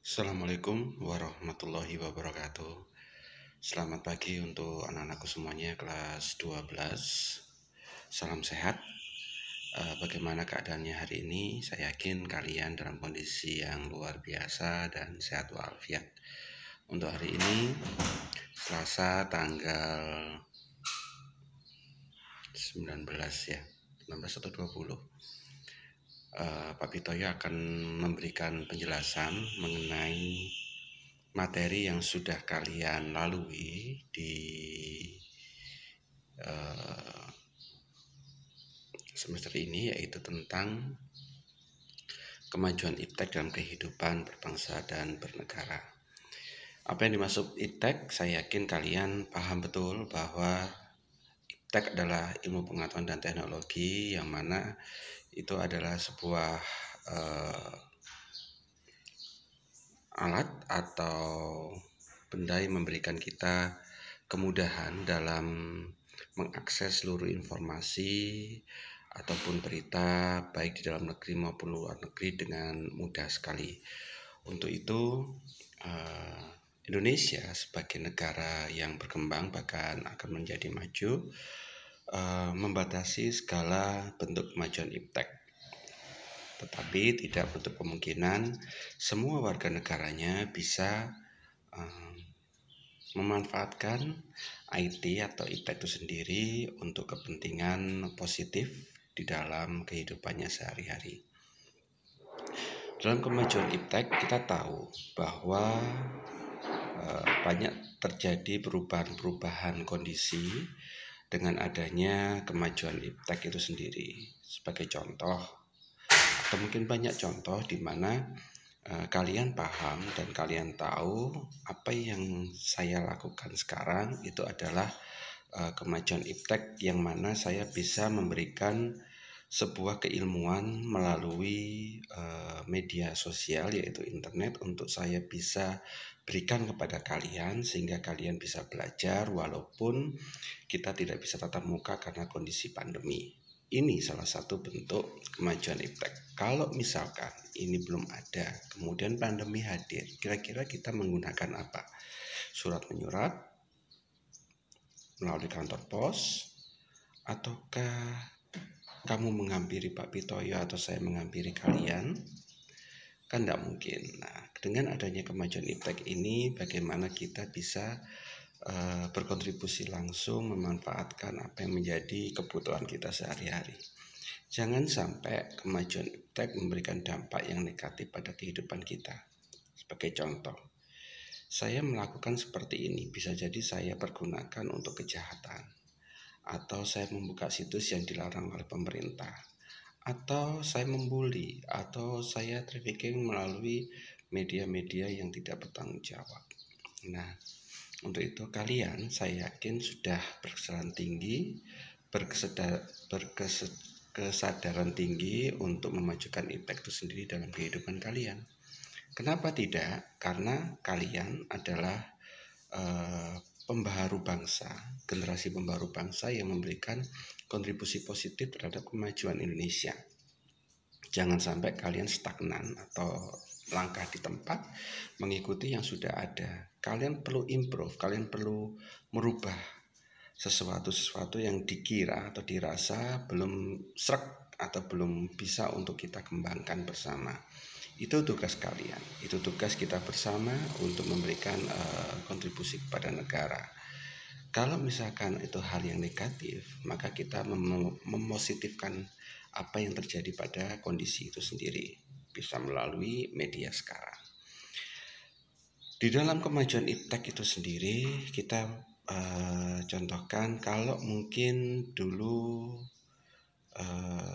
Assalamualaikum warahmatullahi wabarakatuh. Selamat pagi untuk anak-anakku semuanya kelas 12. Salam sehat. Bagaimana keadaannya hari ini? Saya yakin kalian dalam kondisi yang luar biasa dan sehat walafiat. Untuk hari ini Selasa tanggal 19 ya, 19 atau 20. Pak Pitoyo akan memberikan penjelasan mengenai materi yang sudah kalian lalui di semester ini, yaitu tentang kemajuan iptek dalam kehidupan berbangsa dan bernegara. Apa yang dimaksud iptek? Saya yakin kalian paham betul bahwa iptek adalah ilmu pengetahuan dan teknologi, yang mana itu adalah sebuah alat atau benda yang memberikan kita kemudahan dalam mengakses seluruh informasi ataupun berita baik di dalam negeri maupun luar negeri dengan mudah sekali. Untuk itu Indonesia sebagai negara yang berkembang bahkan akan menjadi maju membatasi segala bentuk kemajuan iptek. Tetapi tidak menutup kemungkinan semua warga negaranya bisa memanfaatkan IT atau iptek itu sendiri untuk kepentingan positif di dalam kehidupannya sehari-hari. Dalam kemajuan iptek kita tahu bahwa banyak terjadi perubahan kondisi dengan adanya kemajuan iptek itu sendiri. Sebagai contoh, atau mungkin banyak contoh di mana kalian paham dan kalian tahu apa yang saya lakukan sekarang itu adalah kemajuan iptek, yang mana saya bisa memberikan sebuah keilmuan melalui media sosial yaitu internet untuk saya bisa berikan kepada kalian sehingga kalian bisa belajar walaupun kita tidak bisa tatap muka karena kondisi pandemi. Ini salah satu bentuk kemajuan iptek. Kalau misalkan ini belum ada, kemudian pandemi hadir, kira-kira kita menggunakan apa? Surat menyurat, melalui kantor pos, ataukah kamu menghampiri Pak Pitoyo atau saya menghampiri kalian? Kan tidak mungkin. Nah, dengan adanya kemajuan iptek ini, bagaimana kita bisa berkontribusi langsung memanfaatkan apa yang menjadi kebutuhan kita sehari-hari. Jangan sampai kemajuan iptek memberikan dampak yang negatif pada kehidupan kita. Sebagai contoh, saya melakukan seperti ini, bisa jadi saya pergunakan untuk kejahatan, atau saya membuka situs yang dilarang oleh pemerintah, atau saya membuli, atau saya trafficking melalui media-media yang tidak bertanggung jawab. Nah, untuk itu kalian saya yakin sudah berkesadaran tinggi, berkesadaran tinggi untuk memajukan iptek itu sendiri dalam kehidupan kalian. Kenapa tidak? Karena kalian adalah pembaharu bangsa, generasi pembaharu bangsa yang memberikan kontribusi positif terhadap kemajuan Indonesia. Jangan sampai kalian stagnan atau langkah di tempat mengikuti yang sudah ada. Kalian perlu improve, kalian perlu merubah sesuatu yang dikira atau dirasa belum srek atau belum bisa untuk kita kembangkan bersama. Itu tugas kalian, itu tugas kita bersama untuk memberikan kontribusi kepada negara. Kalau misalkan itu hal yang negatif, maka kita mempositifkan apa yang terjadi pada kondisi itu sendiri, bisa melalui media sekarang. Di dalam kemajuan iptek itu sendiri, kita contohkan kalau mungkin dulu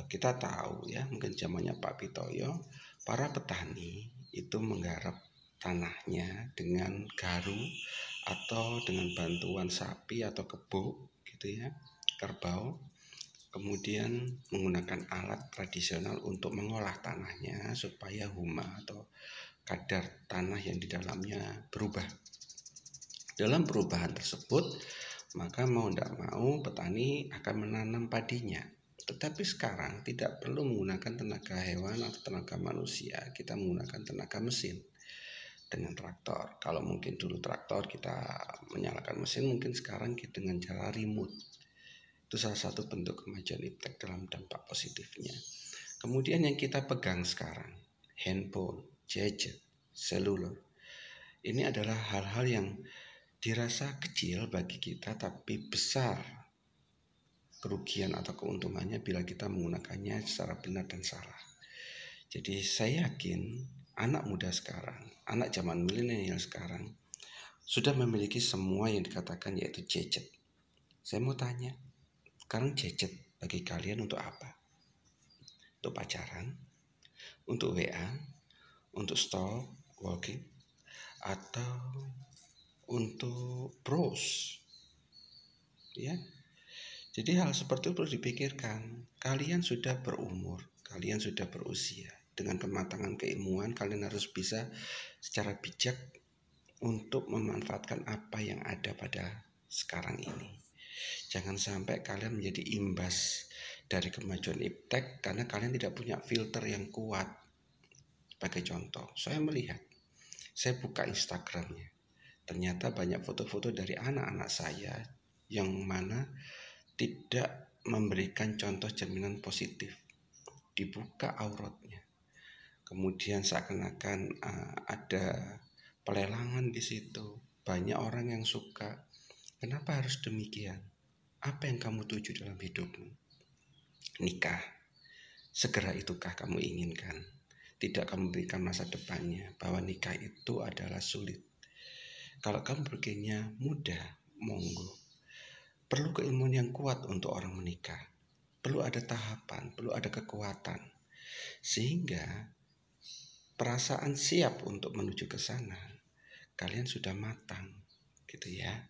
kita tahu ya, mungkin zamannya Pak Pitoyo, para petani itu menggarap tanahnya dengan garu atau dengan bantuan sapi atau kebo gitu ya, kerbau, kemudian menggunakan alat tradisional untuk mengolah tanahnya supaya huma atau kadar tanah yang di dalamnya berubah. Dalam perubahan tersebut, maka mau tidak mau petani akan menanam padinya. Tetapi sekarang tidak perlu menggunakan tenaga hewan atau tenaga manusia, kita menggunakan tenaga mesin. dengan traktor. Kalau mungkin dulu traktor kita menyalakan mesin, mungkin sekarang kita dengan cara remote. Itu salah satu bentuk kemajuan iptek dalam dampak positifnya. Kemudian yang kita pegang sekarang, handphone, gadget, seluler. Ini adalah hal-hal yang dirasa kecil bagi kita tapi besar kerugian atau keuntungannya bila kita menggunakannya secara benar dan salah. Jadi saya yakin anak muda sekarang, anak zaman milenial sekarang sudah memiliki semua yang dikatakan yaitu gadget. Saya mau tanya, sekarang gadget bagi kalian untuk apa? Untuk pacaran? Untuk WA? Untuk stalk, walking? Atau untuk browse? Ya, jadi hal seperti itu perlu dipikirkan. Kalian sudah berumur, kalian sudah berusia. Dengan kematangan keilmuan, kalian harus bisa secara bijak untuk memanfaatkan apa yang ada pada sekarang ini. Jangan sampai kalian menjadi imbas dari kemajuan iptek karena kalian tidak punya filter yang kuat. Sebagai contoh, saya melihat, saya buka Instagramnya. Ternyata banyak foto-foto dari anak-anak saya yang mana tidak memberikan contoh cerminan positif. Dibuka auratnya. Kemudian seakan-akan ada pelelangan di situ. Banyak orang yang suka. Kenapa harus demikian? Apa yang kamu tuju dalam hidupmu? Nikah. Segera itukah kamu inginkan? Tidak kamu berikan masa depannya bahwa nikah itu adalah sulit. Kalau kamu berpikirnya mudah, monggo. Perlu keilmuan yang kuat untuk orang menikah. Perlu ada tahapan, perlu ada kekuatan. Sehingga perasaan siap untuk menuju ke sana, kalian sudah matang, gitu ya.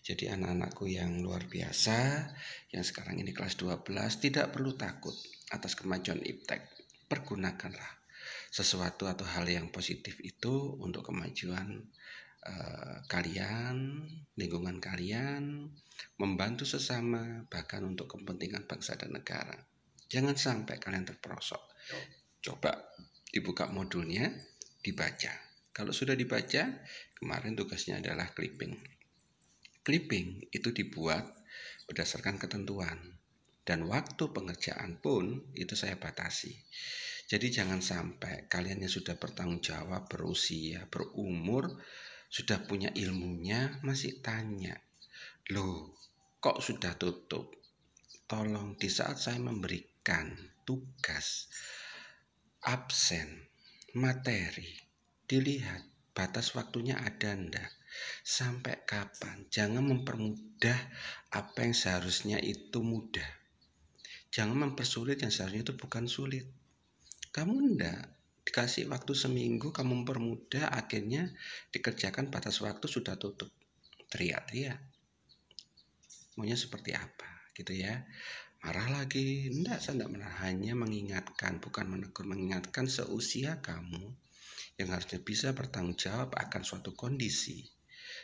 Jadi anak-anakku yang luar biasa, yang sekarang ini kelas 12, tidak perlu takut atas kemajuan iptek. Pergunakanlah sesuatu atau hal yang positif itu untuk kemajuan kalian, lingkungan kalian, membantu sesama, bahkan untuk kepentingan bangsa dan negara. Jangan sampai kalian terperosok. Coba dibuka modulnya, dibaca. Kalau sudah dibaca, kemarin tugasnya adalah clipping. Clipping itu dibuat berdasarkan ketentuan. Dan waktu pengerjaan pun itu saya batasi. Jadi jangan sampai kalian yang sudah bertanggung jawab, berusia, berumur, sudah punya ilmunya, masih tanya, loh kok sudah tutup? Tolong di saat saya memberikan tugas, absen, materi, dilihat batas waktunya ada ndak? Sampai kapan? Jangan mempermudah apa yang seharusnya itu mudah. Jangan mempersulit yang seharusnya itu bukan sulit. Kamu ndak dikasih waktu seminggu, kamu mempermudah, akhirnya dikerjakan batas waktu sudah tutup. Teriak-teriak. Maunya seperti apa gitu ya. Marah lagi. Enggak, saya enggak marah. Hanya mengingatkan, bukan menegur. Mengingatkan seusia kamu yang harusnya bisa bertanggung jawab akan suatu kondisi,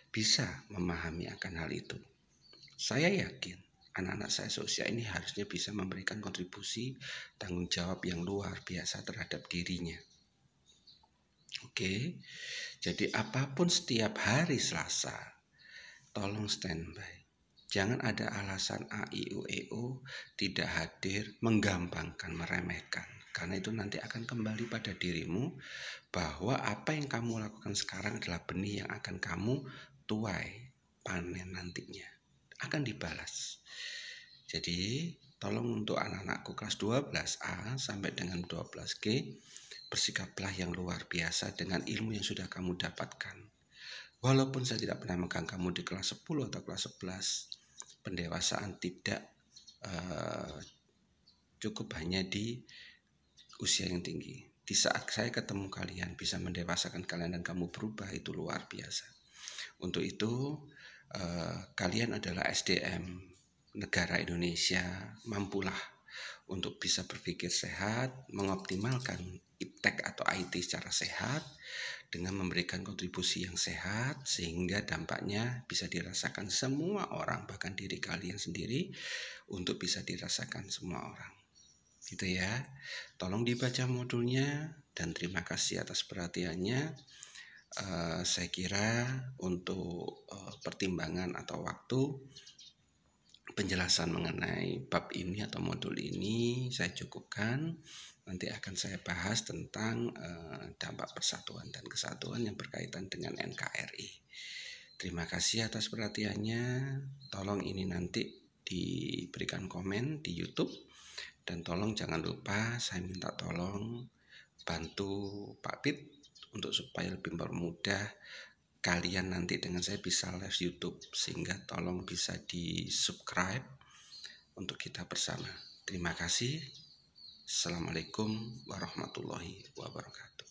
bisa memahami akan hal itu. Saya yakin anak-anak saya seusia ini harusnya bisa memberikan kontribusi tanggung jawab yang luar biasa terhadap dirinya. Oke, jadi apapun setiap hari Selasa, tolong standby. Jangan ada alasan A, I, U, E, O tidak hadir, menggampangkan, meremehkan. Karena itu nanti akan kembali pada dirimu bahwa apa yang kamu lakukan sekarang adalah benih yang akan kamu tuai, panen nantinya. Akan dibalas. Jadi tolong untuk anak-anakku kelas 12A sampai dengan 12G, bersikaplah yang luar biasa dengan ilmu yang sudah kamu dapatkan. Walaupun saya tidak pernah megang kamu di kelas 10 atau kelas 11, pendewasaan tidak cukup hanya di usia yang tinggi. Di saat saya ketemu kalian, bisa mendewasakan kalian dan kamu berubah, itu luar biasa. Untuk itu, kalian adalah SDM negara Indonesia, mampulah untuk bisa berpikir sehat, mengoptimalkan iptek atau IT secara sehat, dengan memberikan kontribusi yang sehat, sehingga dampaknya bisa dirasakan semua orang, bahkan diri kalian sendiri, untuk bisa dirasakan semua orang. Gitu ya. Tolong dibaca modulnya, dan terima kasih atas perhatiannya. Saya kira untuk pertimbangan atau waktu penjelasan mengenai bab ini atau modul ini saya cukupkan. Nanti akan saya bahas tentang dampak persatuan dan kesatuan yang berkaitan dengan NKRI. Terima kasih atas perhatiannya. Tolong ini nanti diberikan komen di YouTube. Dan tolong jangan lupa saya minta tolong bantu Pak Pit untuk supaya lebih mempermudah kalian nanti dengan saya bisa live YouTube, sehingga tolong bisa di subscribe untuk kita bersama. Terima kasih. Assalamualaikum warahmatullahi wabarakatuh.